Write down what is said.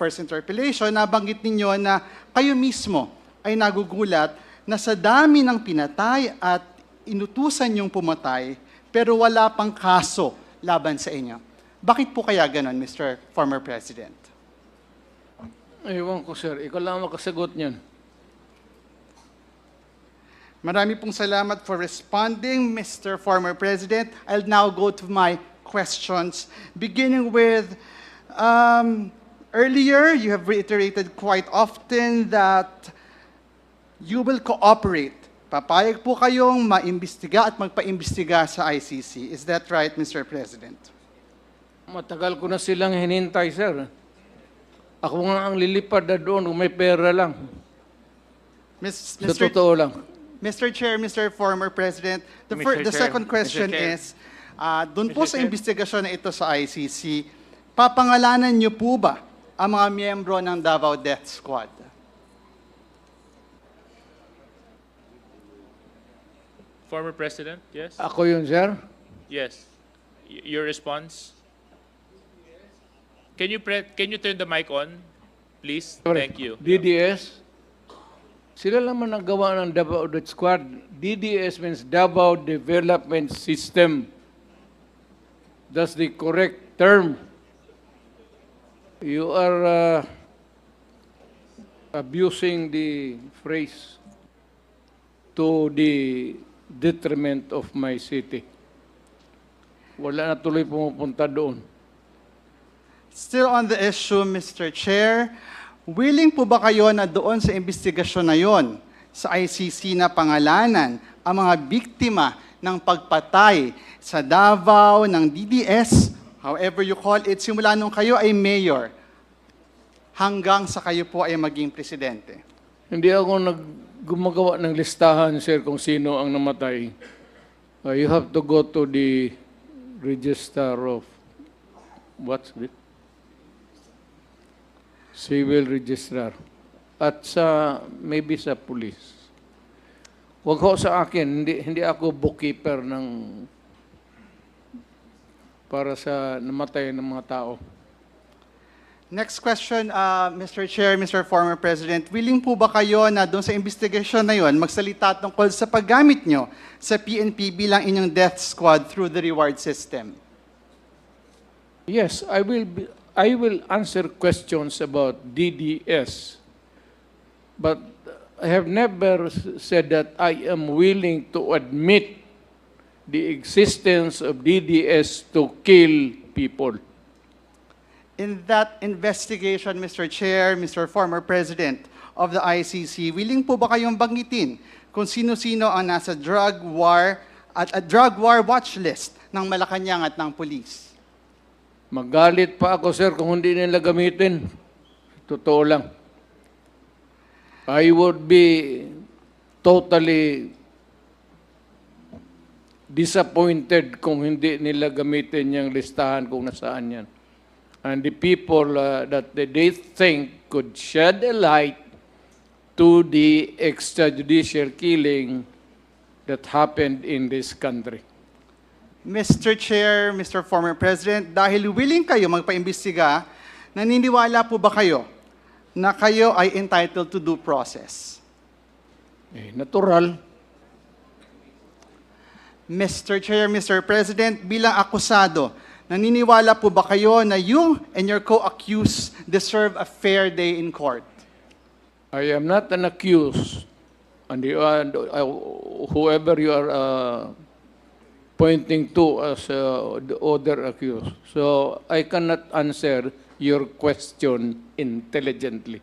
first interpellation, nabanggit ninyo na kayo mismo ay nagugulat na sa dami ng pinatay at inutusan yung pumatay, pero wala pang kaso laban sa inyo. Bakit po kaya ganon, Mr. Former President? Ewan ko, sir. Ikaw lang makasagot niyan. Marami pong salamat for responding, Mr. Former President. I'll now go to my questions, beginning with, earlier you have reiterated quite often that you will cooperate. Papayag po kayong maimbestiga at magpaimbestiga sa ICC. Is that right, Mr. President? Matagal ko na silang hinintay, sir. Ako nga ang lilipad na doon kung may pera lang. Sa totoo lang. Mr. Chair, Mr. Former President, the Mr. Chair, second question Mr. Chair. is, doon po Mr. sa Chair. investigasyon na ito sa ICC, papangalanan niyo po ba ang mga miyembro ng Davao Death Squad? Former President, yes? Ako yun, sir. Yes. Your response? Can you turn the mic on, please? Sorry. Thank you. DDS. Sila lang man naggawa ng Davao Death Squad. DDS means Davao Development System. That's the correct term. You are abusing the phrase to the detriment of my city. Wala na tuloy pumupunta doon. Still on the issue, Mr. Chair, willing po ba kayo na doon sa investigasyon na yon, sa ICC na pangalanan, ang mga biktima ng pagpatay sa Davao ng DDS, however you call it, simula nung kayo ay mayor, hanggang sa kayo po ay maging presidente? Hindi ako gumagawa ng listahan, sir, kung sino ang namatay. You have to go to the register of, what's it? Civil registrar. At maybe sa police. Huwag ho sa akin, hindi ako bookkeeper para sa namatay ng mga tao. Next question, Mr. Chair, Mr. Former President, willing po ba kayo na doon sa investigasyon na yon magsalita tungkol sa paggamit nyo sa PNP bilang inyong death squad through the reward system? Yes, I will answer questions about DDS, but I have never said that I am willing to admit the existence of DDS to kill people. In that investigation, Mr. Chair, Mr. Former President of the ICC, willing po ba kayong banggitin kung sino-sino ang nasa drug war at a drug war watch list ng Malacanang at ng police? Magalit pa ako, sir, kung hindi nila gamitin. Totoo lang. I would be totally disappointed kung hindi nila gamitin yung listahan kung nasaan yan. And the people that they think could shed a light to the extrajudicial killing that happened in this country. Mr. Chair, Mr. Former President, dahil willing kayo magpaimbestiga, naniniwala po ba kayo na kayo ay entitled to due process? Natural. Mr. Chair, Mr. President, bilang akusado, naniniwala po ba kayo na you and your co-accused deserve a fair day in court? I am not an accused, and whoever you are pointing to as the other accused. So I cannot answer your question intelligently.